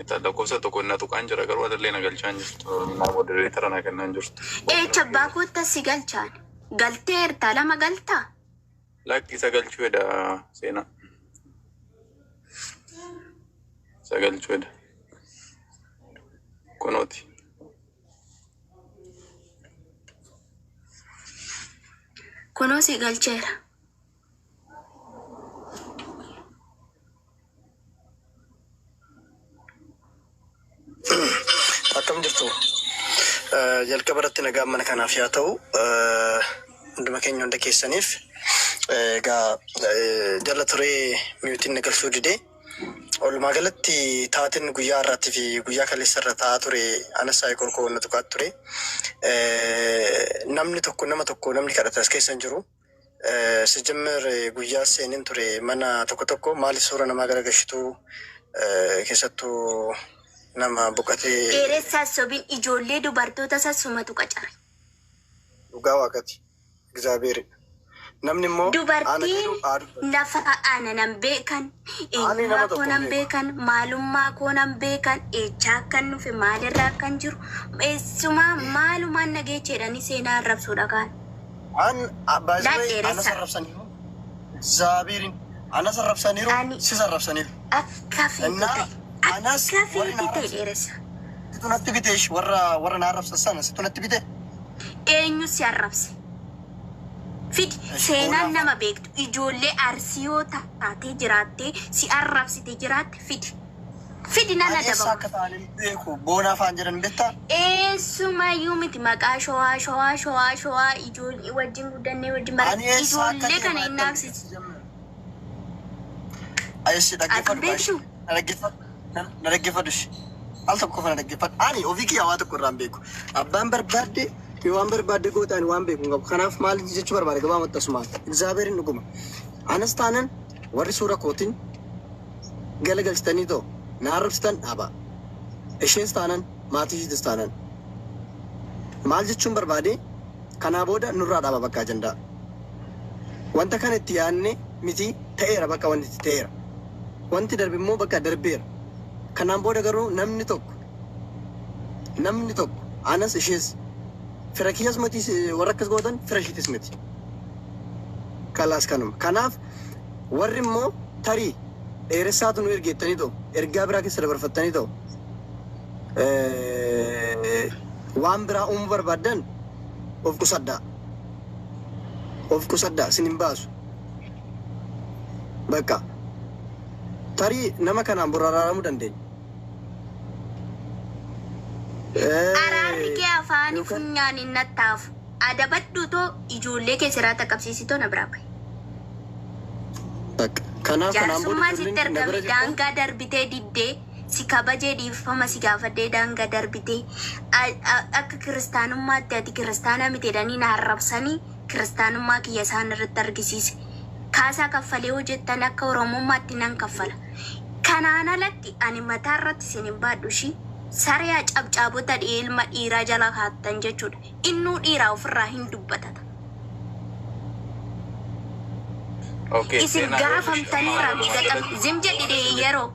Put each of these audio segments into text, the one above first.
Ita kosa to konna to kanjira garuu adallee na galchaan jirtu. Nama moderatora na kennan jirtu. Chabbaa kootta si galchaan. Galteerta lama galtaa. Lakki isa galchuudha seenaa. Isa galchuudha. Kunooti. Kunoo si galcheera. Akkam jirtu jalqabarratti nagaa mana kanaaf yaa ta'u hunduma keenya hunda keessaniif egaa jala turee miyuutiin nagalchuu didee walumaa galatti taatiin guyyaa har'aatii fi guyyaa kaleessa irra taa'aa ture anas saayii korkoo wanna tuqaa ture namni kadhata as keessa hin jiru sijjimir guyyaa seeniin ture mana tokko maaliif suura namaa garagashituu keessattuu nama buqatee dheeressaa sobiin ijoollee dubartoota sassumatu qacare. Dhugaa waaqati Egzaabeeri. Namni immoo dubartiin lafa ana nan beekan, eenyummaa koo nan beekan, maalummaa koo nan beekan, echaa akkan nufe maalirraa akkan jiru, eessumaa maalumaan nageecheedhani seenaa arrabsuudha kaan. Anas arrabsaniiru. Egzaabeeriin anas arrabsaniiru, sis arrabsaniiru. Akka fiigute. Anas situnatti biteesh warra na arrabsan sana situnatti bite. Eenyu si arrabse? Fidi seenaan nama beektu ijoollee arsiyoo taatee jiraattee si arrabsite jiraatte fidi nana dabalu. Akka ta'anii beeku boona afaan jedhan beektaa? Eessumayyuu miti maqaa showaa ijoollee wajjin guddannee wajjin baratee ijoollee kana hin naaksisi. Ayessi dhaggeeffadhu. Na dhaggeeffadhush al tokko fa na dhaggeeffadhu ani ofii kiyyaa waa tokko irraan beeku abbaan barbaadde yoo waan barbaadde gootaan waan beeku hin qabu kanaaf maal jechuu barbaade gabaa maxxasumaa Egzaabeeriin dhuguma anas taanan warri suura kootiin galagalchitanii ta'u na arrabsitan dhaabaa ishees taanan maatii isheetis taanan maal jechuun barbaade kanaa booda nurraa dhaaba bakka ajandaa wanta kana itti yaadne miti ta'eera bakka wanti itti ta'eera wanti darbe immoo bakka darbeera. Kanaan booda garuu namni tokko anas ishees fira kiyyas miti warra akkas gootan fira isheetis miti. Kalaas kanuma. Kanaaf warri immoo tarii dheeressaatu nu ergeettanii ta'u ergaa biraa keessa dabarfattanii ta'u waan biraa uumuu barbaaddan of qusaddaa sin hin baasu. Bakka tarii nama kanaan buraraaramuu dandeenya. Araarri kee afaanii funyaan hin nattaafu. Adabadhu too ijoollee keessiraata qabsiisitoo na biraa bahe. Jaarsummaa sitti argame daangaa darbitee diddee si kabajee dhiifama si gaafadhee daangaa darbitee akka kiristaanummaatti ati kiristaana miteedhanii na arrabsanii kiristaanummaa kiyya isaan irratti argisiise. Kaasaa kaffalee hojjettan akka oromummaatti nan kaffala. Kanaan alatti ani mataa irratti isin hin baadhu ishii saree cabcaabota ilma dhiiraa jala kaattan jechuudha. Innuu dhiiraa ofirraa hin dubbatata. Isin garafamtanii raabigata zim jedhidee yeroo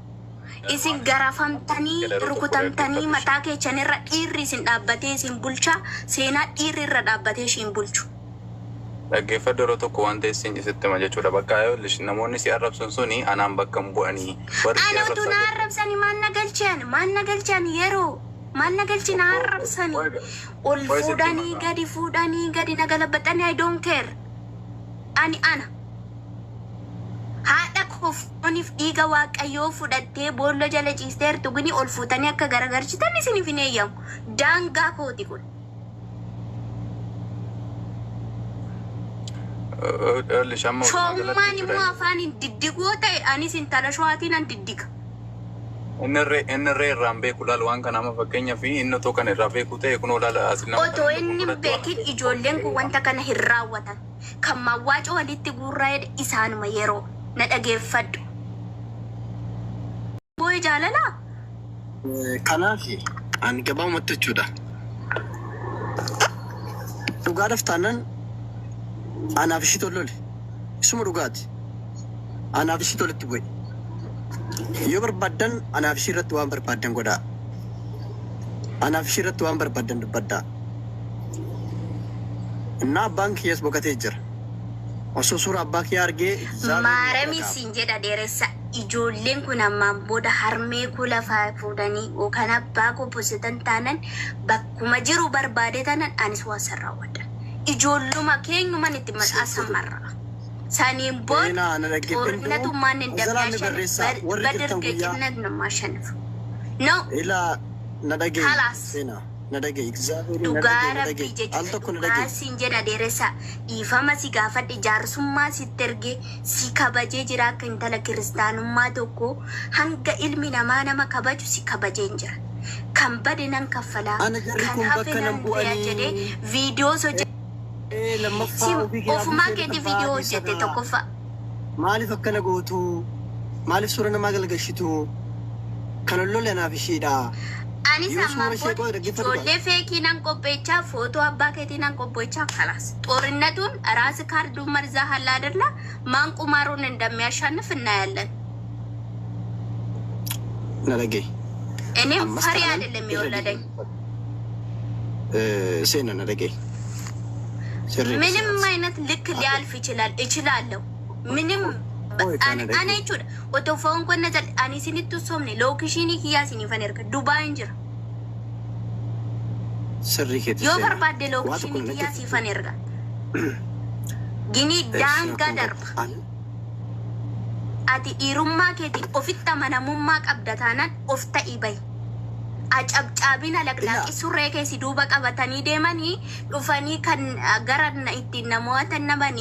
isin garafamtanii rukutamtanii mataa keechanirra dhiirri isin dhaabbatee isin bulchaa seenaa dhiirri irra dhaabbatee ishiin bulchu. Dhaggeeffadhu yeroo tokko waan teessin isitti hima jechuudha. Bakka namoonni si arrabsan suni anaan bakka hin bu'anii. Ana utuu na arrabsanii maan na galchan yeroo maan na galchi na arrabsanii ol fuudhanii gadi na galabaxanii I don't care. Ana haadha koofoniif dhiiga waaqayyoo fudhattee boolla jala ciisteertu gini ol fuutanii akka garagarchitan isiniif hin eeyyamu. Daangaa kooti kun. Showmaan immoo afaan hin diddigoo ta'e anis intala showaatiin an diddiga. Inni irraan beeku laal waan kana amma fakkeenyaa fi inni otoo kan irraa beeku ta'e kunoo laala as nama. Otoo inni beekin ijoolleen kun wanta kana hin raawwatan. Kan mawwaacoo walitti guurraa isaanuma yeroo na dhageeffadhu. Boo'ee jaalalaa? Kanaaf ani gabaabumatti jechuudha. Dhugaadhaaf taanaan anaaf ishii tolole. Isuma dhugaati. Anaaf ishii tolitti bu'e. Yoo barbaadan anaaf ishirratti waan barbaadan godhaa. Anaaf ishirratti waan barbaadan dubbaddaa. Innaa abbaan kiyyaas boqotee jira. Osoo suura abbaa kiyyaa argee Maarami siin jedha dheeressa. Ijoolleen kun ammaan booda harmee koo lafaa fuudhanii yookaan abbaa koo positan taanan bakkuma jiru barbaade tanan anis waan sarraawwadha. Ijoolluma keenyuman itti maxxansan marra. Saniin booda xornatummaan hin dammaashan badarga jinnat namaa shanifu. No. Ilaa na dhagee. Halas. Nadage exactly. Dhugaa rabbii jechuudha. Asiin jedha dheeressa dhiifama si gaafadhe jaarsummaa sitti ergee si kabajee jira akka intala kiristaanummaa tokko hanga ilmi namaa nama kabaju si kabajeen jira. Kan bade nan kaffalaa kan hafe nan bu'aa jedhee viidiyoo ofumaa keetii viidiyoo hojjette tokkoffaa. Maaliif akkana gootu? Maaliif suura namaa galgalchitu? Kan lollee naaf ishiidha. Anis ammaan booda ijoollee feekii nan qopheechaa footoo abbaa keetii nan qopheechaa kalas ጦርነቱን ራስ ካርዱ መርዛሃል አይደለ ማን ቁማሩን እንደሚያሸንፍ እናያለን። ነረጌ እኔም ፈሪ አይደለም የወለደኝ ሴና ነረጌ ምንም አይነት ልክ ሊያልፍ ይችላል እችላለሁ ምንም አኔ ቹድ ወቶፎን ኮነ ዘል አኒ ሲኒቱ ሶምኔ ሎኬሽኒ ኪያሲኒ ፈነርከ ዱባይ እንጅራ ስሪከት ዮ በርባደ ሎኬሽኒ ኪያሲ ፈነርጋ ጊኒ ዳንጋ ደርባ አቲ ኢሩማ ኬቲ ኦፊታ መናሙማ ቀብዳታናን ኦፍታ ኢባይ አጨብጫቢና ለቅላቂ ሱሬ ከሲ ዱባ ቀበታኒ ደማኒ ዱፋኒ ከን ገራና ኢቲና ሞተና ባኒ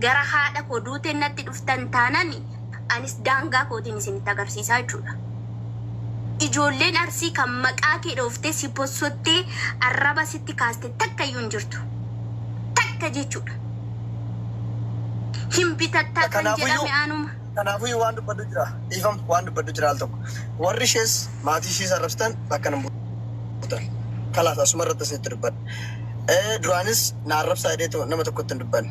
ገራ ሃዳ ኮዱቴ ነቲ ዱፍተን ታናኒ አኒስ ዳንጋ ኮቲኒ ሲኒታ ገርሲሳ ጁላ ijoolleen arsii kan maqaa kee dhooftee si possottee arraba sitti kaaste takka iyyuu hin jirtu takka jechuudha hin bitattaa kan jedhame anuma. Kanaafuu waan dubbadhu jira dhiifam waan dubbadhu jira al tokko warri ishees maatii ishees arrabsitan bakka nan buutan kalaas asuma irratti asitti dubbadha duraanis na arrabsaa jedhee nama tokkotti hin dubbanne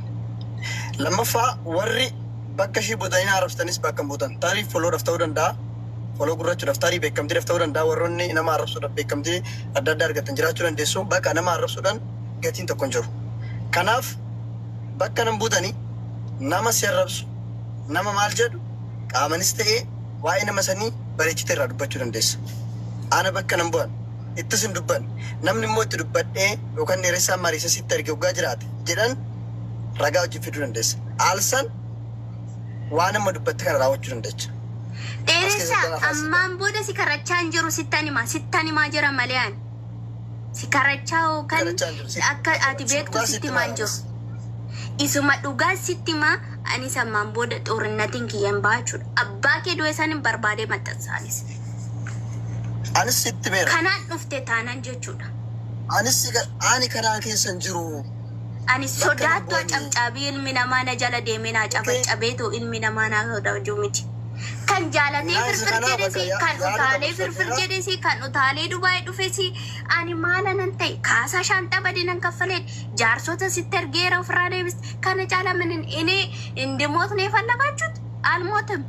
lammaffaa warri bakka ishee buutanii na arrabsitanis bakka hin buutan tarii foloodhaaf ta'uu danda'a foloo gurraachuudhaaf tarii beekamtiidhaaf ta'uu danda'a warroonni nama arrabsuudhaaf beekamtii adda addaa argatan jiraachuu dandeessu bakka nama arrabsuudhaan gatiin tokko hin jiru kanaaf bakka nan buutanii nama si arrabsu nama maal jedhu qaamanis ta'ee waa'ee nama sanii bareechitee irraa dubbachuu dandeessa. Ana bakka nan bu'an ittis hin dubban namni immoo itti dubbadhee yookaan dheeressaan mariisa sitti arge waggaa jiraate jedhan ragaa hojii fiduu dandeessa. Aalsan waan amma dubbatte kana raawwachuu dandeecha. Dheeressa ammaan booda si karachaa hin jiru sittan himaa jira malee ani si karachaa yookaan akka ati beektu sitti himaa hin jiru. Isuma dhugaa sitti himaa ani sammaan booda xornatiin kiyyan baachuudha. Abbaa kee du'e isaaniin barbaadee maxxansaanis. Anis sitti beera. Kanaan dhufte taanan jechuudha. Ani kanaan keessa hin jiru. Ani sodaattu cabcabii ilmi namaa na jala deemee naa cabeetoo ilmi namaa naa hodhajuu miti. Kan jaalatee firfir jedhesi kan utaalee firfir jedhesi kan utaalee Dubaay dhufesi ani maala nan ta'e kaasaa shaantaa badee nan kaffalee jaarsota sitti ergeera ofirraa deebiste kana caala minin inni እንደሞትነው የፈለጋችሁት አልሞትም።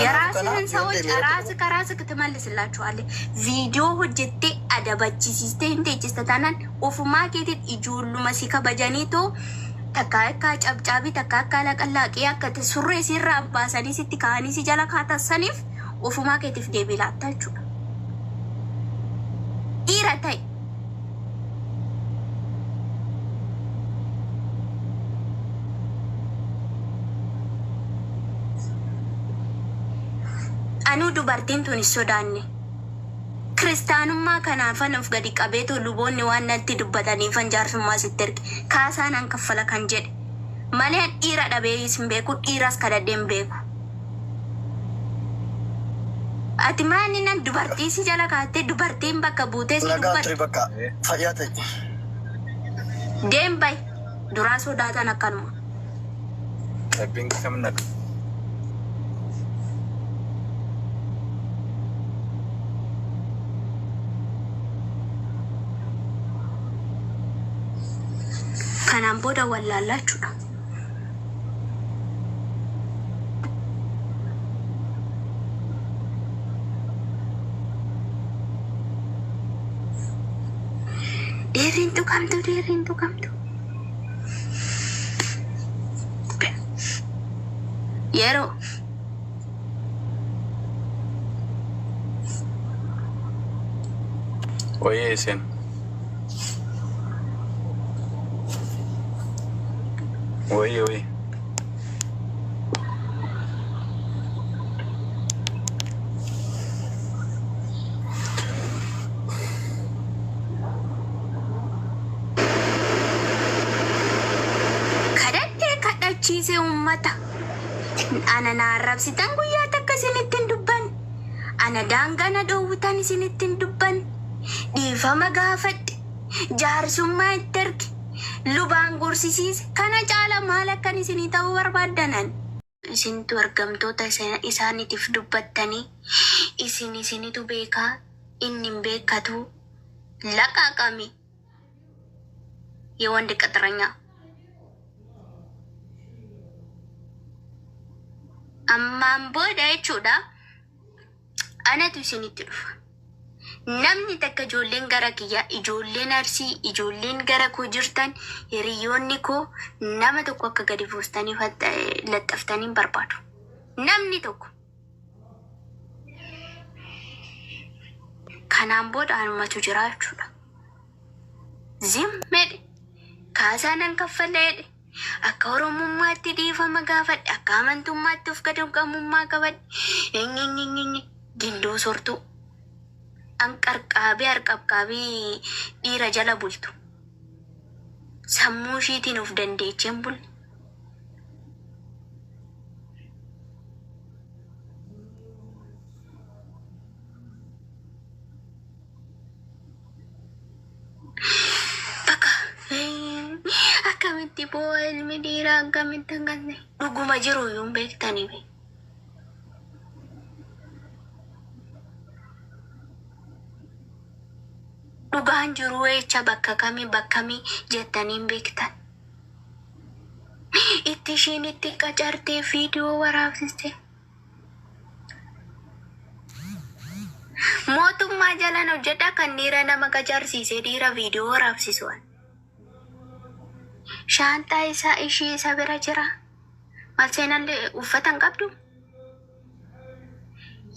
የራስህን ሰዎች ራስህ ከራስህ ትመልስላችኋለህ። ቪዲዮ ሆጀቴ አደባችሲስቴ እንቴጅስተታናን ኦፉማ ኬቲት ኢጁሉ መሲካ በጀኒቶ ተካካ ጨብጫቢ ተካካ ለቀላቂ ያከተ ሱሬ ሲራ አባሰኒ ሲቲ ካኒ ሲጀላ ካታሰኒፍ ኦፉማ ኬቲፍ ዴቢላታችሁ ኢራታይ anu dubartiin tun sodaanne kiristaanummaa kanaafan of gadi qabeetu luboonni waan natti dubbataniifan jaarsummaa sitti erge kaasaan an kaffala kan jedhe malee dhiira dhabeeyis hin beeku dhiiras kadhadheen beeku. Ati maani nan dubartii si jala kaattee dubartiin bakka buutee si dubbate. Deem bay duraa sodaatan akkanuma. Kanaan booda wallaallachuudha. Derin tu kamtu. Yero. Oye, Sen. Oye. Kadhachiise uummata. Ana na arrabsitan guyyaa takka isinittiin dubban. Ana daangaa na dhoowwitan isinittiin dubban. Dhiifama gaafadhe. Jaarsummaa itti erge. Lubaan gorsisiise. Kana caala maal akkan isinii ta'uu barbaaddanan. Isintu argamtoota isaaniitiif dubbattanii. Isinitu beekaa. Inni hin beekatu. Laqaaqami. Yoo wandi qaxaranyaa. Ammaan booda jechuudha. Anatu isinitti dhufa. Namni takka ijoolleen gara kiyyaa, ijoolleen Arsii, ijoolleen gara koo jirtan, hiriyoonni koo nama tokko akka gadi buustanii laxxaftanii barbaadu. Namni tokko. Kanaan booda anumatu jira jechuudha. Zimmedhe. Kaasaanan kaffalleedhe. Akka oromummaatti dhiifama gaafadhe. Akka amantummaatti of gadamummaa qabadhe. Gindoo sortuu. Anqarqaabee harqabqaabee dhiira jala bultu. Sammuu ishiitiin of dandeecheen bulle. Akkamitti boo ilmi dhiiraa akkamitti hanqanne dhuguma jiru yoo beektanii be. Dhugaan jiru jecha bakka kamii jettaniin beektan. Itti ishiin itti qacartee viidiyoo waraabsiste. Mootummaa jalan hojjedha kan dhiira nama qacarsiise dhiira viidiyoo waraabsisuan. Shaantaa isaa ishii isa bira jira. Maal seenallee uffatan qabdu?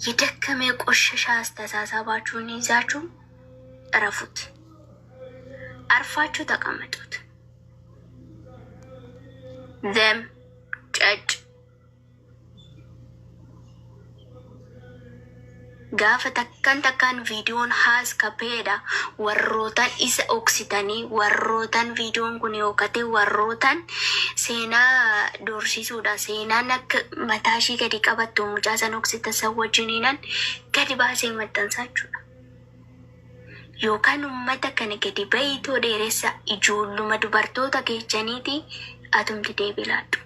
Yidakkamee qoshashaa astasaasaa baachuun izaachuun rafut. Arfaachuu taqamadut. Them judge. Gaafa takkaan viidiyoon haas kapeedha. Warrootaan isa oksitanii, warrootaan viidiyoon kun yookate warrootaan seenaa doorsisuudha. Seenaan akka mataa ishii gadi qabattu mucaa san oksita san wajjiniinan gadi baasee maxxansaa jechuudha. Yookaan uummata kana gadi bayitoo dheeressa ijoolluma dubartoota keechaniiti atumti deebilaadhu.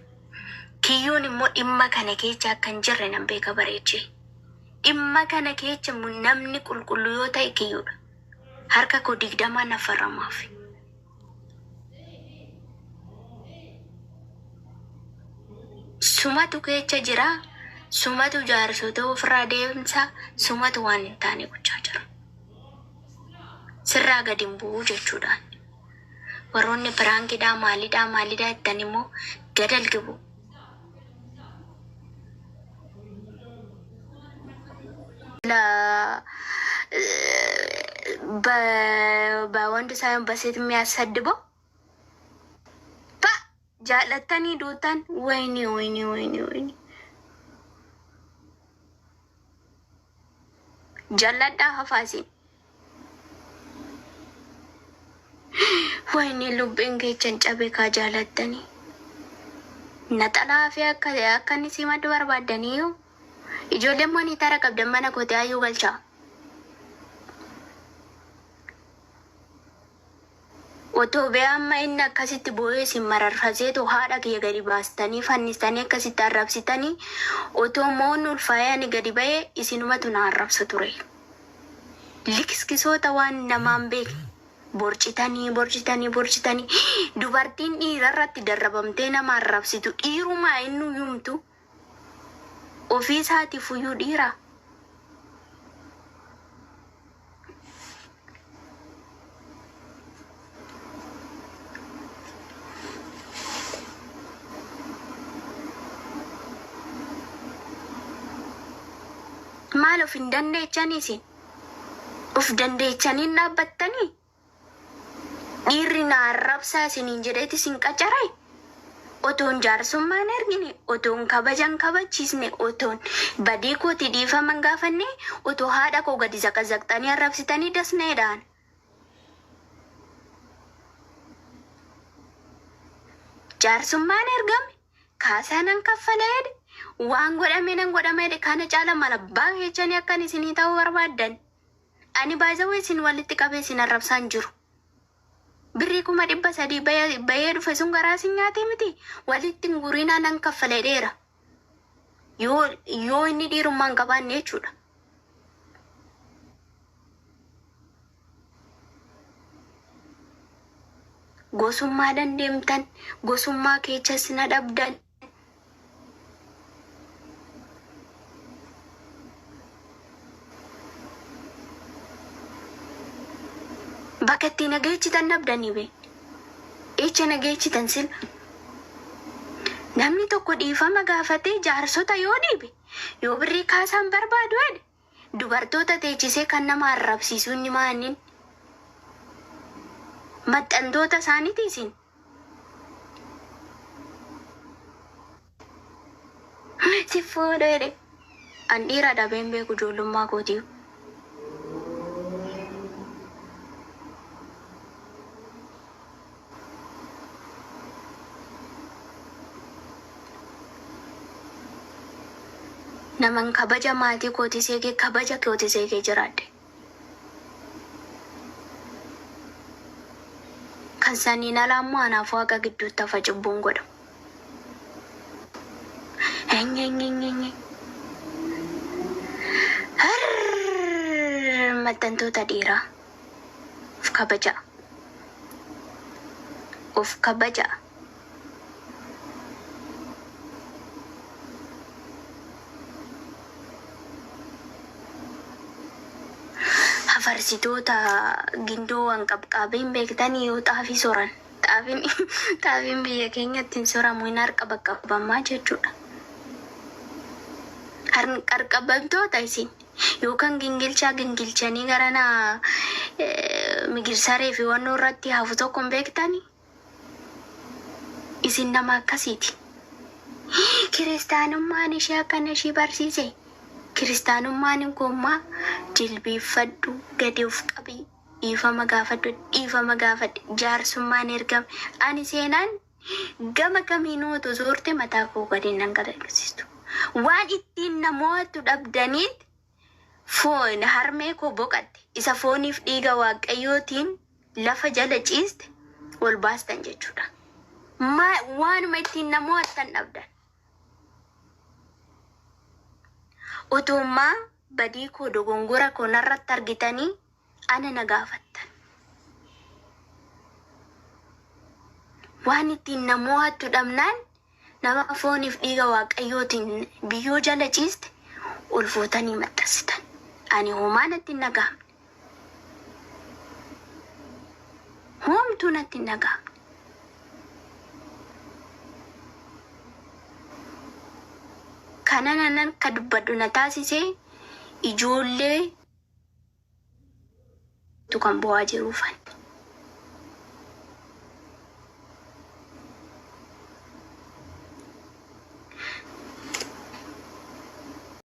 Kiyyoon immoo dhimma kana keessa akka hin jirre nan beeka bareechee. Dhimma kana keessa namni qulqulluu yoo ta'e kiyyuudha. Harka koo 20 nafarramaaf. Sumatu keessa jira. Sumatu jaarsota ofirraa deemsa. Sumatu waan hin taane gochaa jira. Sirraa gadi hin bu'uu jechuudhaan. Warroonni biraankiidhaa maalidhaa jettan immoo gadal gibu. በወንድ ሳይሆን በሴት የሚያሰድበው ጃለተኒ ዱታን ወይኔ ጀለዳ ሀፋሲን ወይኔ ሉቤን ኬቸን ጨቤ ካጃለተኒ ነጠላፊ አካኒ ሲመድ በርባደኒዩ ijoolleen monitara qabdan mana kootee ayyuu galchaa. Otoo be'amma inni akkasitti boo'ee isin mararfaseetu haadha kiyya gadi baastanii fannistanii akkasitti arrabsitanii otoo moon ulfaayanii gadi ba'ee isinumatu na arrabsa ture. Likiskisoota waan namaan beekne borcitanii dubartiin dhiirarratti darrabamtee nama arrabsitu dhiirumaa inni yumtu. Ofii isaatiif iyyuu dhiira. Maal of hin dandeechanii isin? Of dandeechanii dhaabbattanii? Dhiirri na arrabsaa isiniin jedheeti isin qacaray? Otoon jaarsummaan ergine, otoon kabajan kabachiisne, otoon badii kooti dhiifaman gaafanne, otoo haadha koo gadi zaqazaqxanii arrabsitanii dasneedhaan. Jaarsummaan ergame, kaasaanan kaffaleedhe, waan godhame nan godhameedhe kana caala mala baay'eechanii akkan isinii ta'uu barbaaddan. Ani baay'ee isin walitti qabee isin arrabsaan jiru. Birrii 300 bayee dhufe sun garaa isin nyaatee miti. Walitti hin gurinaa nan kaffaleedheera. Yoo inni dhiirummaan qabaanne jechuudha. Gosummaa dandeemtan, gosummaa keechas na dhabdan. Bakka itti nageechitan dhabdanii be. Echa nageechitan sil. Namni tokko dhiifama gaafatee jaarsota yoo dhiibe, yoo birrii kaasaan barbaadu jedhe, dubartoota teechisee kan nama arrabsiisu inni maanin. Maxxantoota isaaniiti isin. Si fuudhu jedhe. An dhiira dhabeen beeku ijoollummaa kootiif. Naman kabaja maatii kooti seekee kabaja kooti seekee jiraadhe. Kan saniin alaa immoo anaaf waaqa gidduutti hafa cubbuun godhamu. Maxxantoota dhiiraa of kabaja. Of kabaja. Hafarsitoota gindoo waan qabqaabeen beektanii yoo xaafii soran. Xaafiin biyya keenyatti hin soramu hin harka bakka qabamaa jechuudha. Qarqabamtoota isin yookaan gingilchanii garana migirsaree fi wannoo irratti hafu tokko hin beektanii? Isin nama akkasiiti. Kiristaanummaan ishee akkana ishee barsiise. Kiristaanummaan gommaa jilbeeffadhu gadi of qabii dhiifama gaafadhu jaarsummaan ergame. Ani seenaan gama kamiinuu otoo zoorte mataa koo gadi nan galagalsiistu. Waan ittiin namoota dhabdaniit foon harmee koo boqatte isa fooniif dhiiga waaqayyootiin lafa jala ciiste ol baastan jechuudha. Waanuma ittiin namoota dhabdan. Otummaa badii koo dogongora koo narratti argitanii ana na gaafattan. Waan ittiin namoota dhabnaan nama fooniif dhiiga waaqayyootiin biyyoo jala ciiste ol fuutanii maxxansitan. Ani homaa natti hin dhagahamne. Homtuu natti hin dhagahamne. Kananan ka dubbadhu na taasisee ijoollee tu kan bu'aa jiruufan.